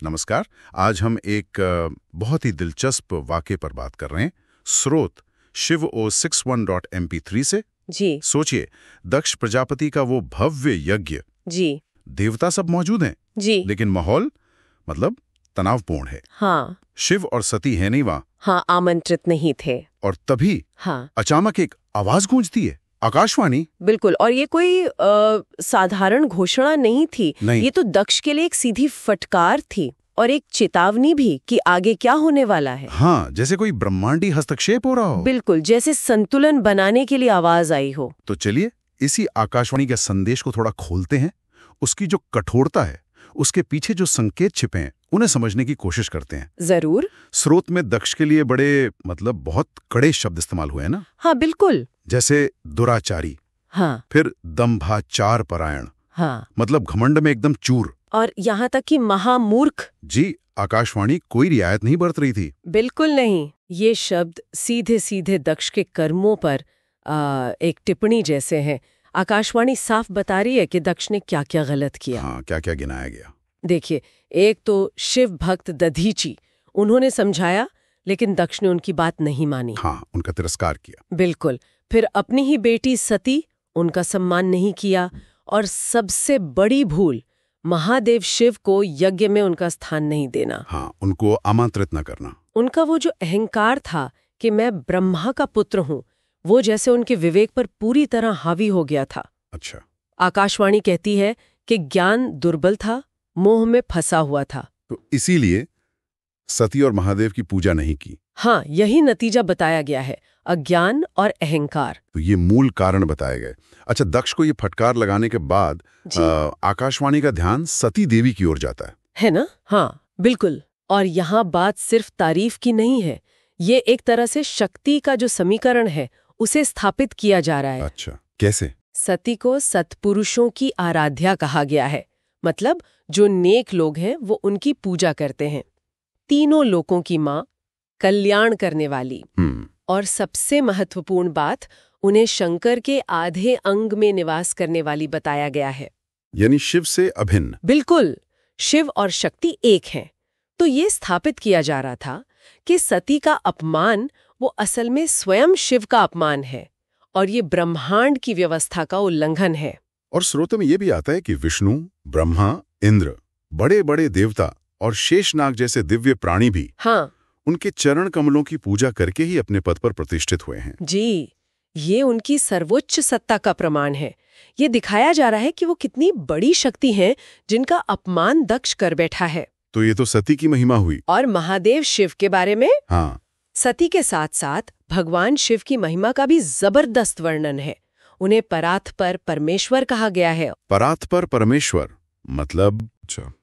नमस्कार। आज हम एक बहुत ही दिलचस्प वाक़े पर बात कर रहे हैं। स्रोत shivo61.mp3 से। जी सोचिए, दक्ष प्रजापति का वो भव्य यज्ञ, जी देवता सब मौजूद हैं, जी लेकिन माहौल मतलब तनावपूर्ण है। हाँ शिव और सती है नहीं वहाँ। हाँ आमंत्रित नहीं थे। और तभी हाँ अचानक एक आवाज गूंजती है, आकाशवाणी। बिल्कुल। और ये कोई साधारण घोषणा नहीं थी। नहीं। ये तो दक्ष के लिए एक सीधी फटकार थी और एक चेतावनी भी कि आगे क्या होने वाला है। हाँ, जैसे कोई ब्रह्मांडी हस्तक्षेप हो रहा हो। बिल्कुल, जैसे संतुलन बनाने के लिए आवाज आई हो। तो चलिए इसी आकाशवाणी के संदेश को थोड़ा खोलते हैं। उसकी जो कठोरता है, उसके पीछे जो संकेत छिपे हैं, उन्हें समझने की कोशिश करते हैं। जरूर। स्रोत में दक्ष के लिए बड़े बहुत कड़े शब्द इस्तेमाल हुए हैं ना। हाँ बिल्कुल। जैसे दुराचारी, हाँ फिर दंभाचार परायण, हाँ। मतलब घमंड में एकदम चूर। और यहाँ तक कि महामूर्ख। जी, आकाशवाणी कोई रियायत नहीं बरत रही थी। बिल्कुल नहीं। ये शब्द सीधे सीधे दक्ष के कर्मों पर एक टिप्पणी जैसे हैं। आकाशवाणी साफ बता रही है कि दक्ष ने क्या क्या गलत किया। हाँ, क्या क्या गिनाया गया। देखिए, एक तो शिव भक्त दधीची, उन्होंने समझाया लेकिन दक्ष ने उनकी बात नहीं मानी। हाँ, उनका तिरस्कार किया। बिल्कुल। फिर अपनी ही बेटी सती, उनका सम्मान नहीं किया। और सबसे बड़ी भूल, महादेव शिव को यज्ञ में उनका स्थान नहीं देना। हाँ, उनको आमंत्रित न करना। उनका वो जो अहंकार था कि मैं ब्रह्मा का पुत्र हूँ, वो जैसे उनके विवेक पर पूरी तरह हावी हो गया था। अच्छा। आकाशवाणी कहती है कि ज्ञान दुर्बल था, मोह में फंसा हुआ था। तो इसीलिए सती और महादेव की पूजा नहीं की। हाँ, यही नतीजा बताया गया है, अज्ञान और अहंकार। तो ये मूल कारण बताए गए। अच्छा, दक्ष को ये फटकार लगाने के बाद आकाशवाणी का ध्यान सती देवी की ओर जाता है ना। हाँ बिल्कुल। और यहाँ बात सिर्फ तारीफ की नहीं है, ये एक तरह से शक्ति का जो समीकरण है उसे स्थापित किया जा रहा है। अच्छा, कैसे? सती को सत्पुरुषों की आराध्या कहा गया है, मतलब जो नेक लोग हैं वो उनकी पूजा करते हैं। तीनों लोकों की माँ, कल्याण करने वाली। और सबसे महत्वपूर्ण बात, उन्हें शंकर के आधे अंग में निवास करने वाली बताया गया है, यानी शिव से अभिन्न। बिल्कुल, शिव और शक्ति एक हैं। तो ये स्थापित किया जा रहा था कि सती का अपमान वो असल में स्वयं शिव का अपमान है और ये ब्रह्मांड की व्यवस्था का उल्लंघन है। और स्रोतों में ये भी आता है कि विष्णु, ब्रह्मा, इंद्र, बड़े बड़े देवता और शेषनाग जैसे दिव्य प्राणी भी हाँ, उनके चरण कमलों की पूजा करके ही अपने पद पर प्रतिष्ठित हुए हैं। जी, ये उनकी सर्वोच्च सत्ता का प्रमाण है। ये दिखाया जा रहा है कि वो कितनी बड़ी शक्ति हैं जिनका अपमान दक्ष कर बैठा है। तो ये तो सती की महिमा हुई। और महादेव शिव के बारे में? हाँ, सती के साथ साथ भगवान शिव की महिमा का भी जबरदस्त वर्णन है। उन्हें परात पर परमेश्वर कहा गया है। परात पर परमेश्वर मतलब?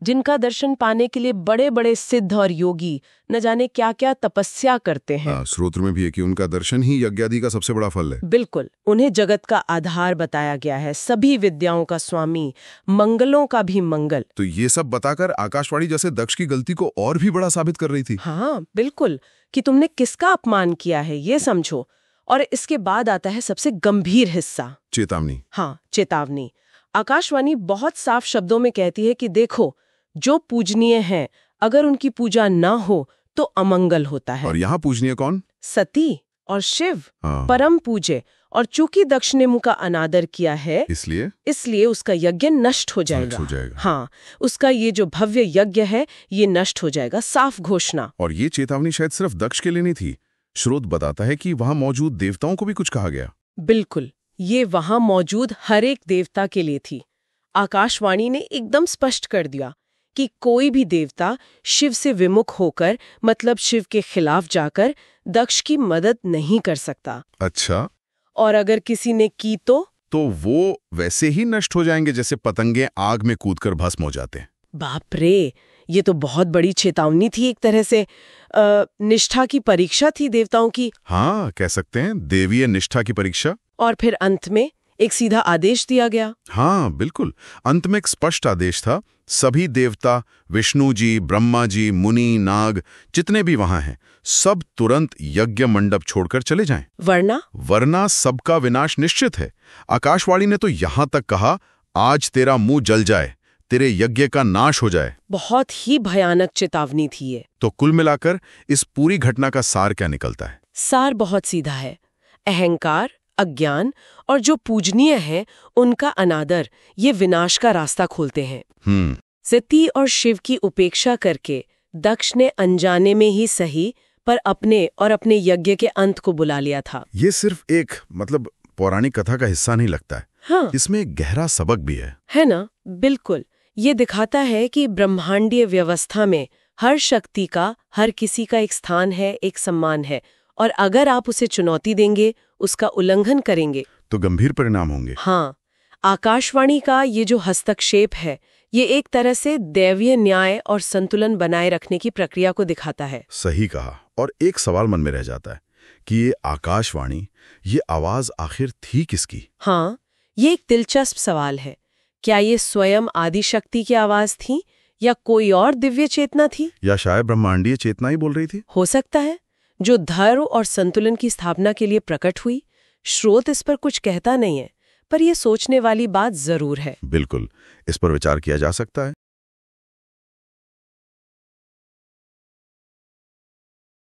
जिनका दर्शन पाने के लिए बड़े बड़े सिद्ध और योगी न जाने क्या क्या तपस्या करते हैं। स्रोत में भी है कि उनका दर्शन ही यज्ञादि का सबसे बड़ा फल है। बिल्कुल। उन्हें जगत का आधार बताया गया है, सभी विद्याओं का स्वामी, मंगलों का भी मंगल। तो ये सब बताकर आकाशवाणी जैसे दक्ष की गलती को और भी बड़ा साबित कर रही थी। हाँ बिल्कुल, कि तुमने किसका अपमान किया है ये समझो। और इसके बाद आता है सबसे गंभीर हिस्सा, चेतावनी। हाँ, चेतावनी। आकाशवाणी बहुत साफ शब्दों में कहती है कि देखो, जो पूजनीय हैं, अगर उनकी पूजा ना हो तो अमंगल होता है। और यहाँ पूजनीय कौन? सती और शिव, हाँ। परम पूज्य। और चूंकि दक्ष ने उनका अनादर किया है, इसलिए उसका यज्ञ नष्ट हो जाएगा। हाँ, उसका ये जो भव्य यज्ञ है ये नष्ट हो जाएगा, साफ घोषणा। और ये चेतावनी शायद सिर्फ दक्ष के लिए नहीं थी। स्रोत बताता है कि वहां मौजूद देवताओं को भी कुछ कहा गया। बिल्कुल, ये वहां मौजूद हर एक देवता के लिए थी। आकाशवाणी ने एकदम स्पष्ट कर दिया कि कोई भी देवता शिव से विमुख होकर, मतलब शिव के खिलाफ जाकर, दक्ष की मदद नहीं कर सकता। अच्छा। और अगर किसी ने की तो वो वैसे ही नष्ट हो जाएंगे जैसे पतंगे आग में कूदकर भस्म हो जाते हैं। बाप रे, ये तो बहुत बड़ी चेतावनी थी, एक तरह से निष्ठा की परीक्षा थी देवताओं की। हाँ, कह सकते हैं, देवीय निष्ठा की परीक्षा। और फिर अंत में एक सीधा आदेश दिया गया। हाँ बिल्कुल, अंत में एक स्पष्ट आदेश था। सभी देवता, विष्णु जी, ब्रह्मा जी, मुनि, नाग, जितने भी वहां हैं, सब तुरंत यज्ञ मंडप छोड़कर चले जाएं। वरना सबका विनाश निश्चित है। आकाशवाणी ने तो यहां तक कहा, आज तेरा मुंह जल जाए, तेरे यज्ञ का नाश हो जाए। बहुत ही भयानक चेतावनी थी ये। तो कुल मिलाकर इस पूरी घटना का सार क्या निकलता है? सार बहुत सीधा है। अहंकार, अज्ञान और जो पूजनीय है उनका अनादर ये विनाश का रास्ता खोलते हैं। सती और शिव की उपेक्षा करके दक्ष ने अनजाने में ही सही पर अपने और अपने यज्ञ के अंत को बुला लिया था। ये सिर्फ एक पौराणिक कथा का हिस्सा नहीं लगता है। हाँ, इसमें एक गहरा सबक भी है ना? बिल्कुल। ये दिखाता है कि ब्रह्मांडीय व्यवस्था में हर शक्ति का, हर किसी का एक स्थान है, एक सम्मान है, और अगर आप उसे चुनौती देंगे, उसका उल्लंघन करेंगे तो गंभीर परिणाम होंगे। हाँ, आकाशवाणी का ये जो हस्तक्षेप है, ये एक तरह से दैवीय न्याय और संतुलन बनाए रखने की प्रक्रिया को दिखाता है। सही कहा। और एक सवाल मन में रह जाता है कि ये आकाशवाणी, ये आवाज आखिर थी किसकी? हाँ, ये एक दिलचस्प सवाल है। क्या ये स्वयं आदिशक्ति की आवाज थी या कोई और दिव्य चेतना थी? या शायद ब्रह्मांडीय चेतना ही बोल रही थी? हो सकता है, जो धर्म और संतुलन की स्थापना के लिए प्रकट हुई। स्रोत इस पर कुछ कहता नहीं है, पर यह सोचने वाली बात जरूर है। बिल्कुल, इस पर विचार किया जा सकता है।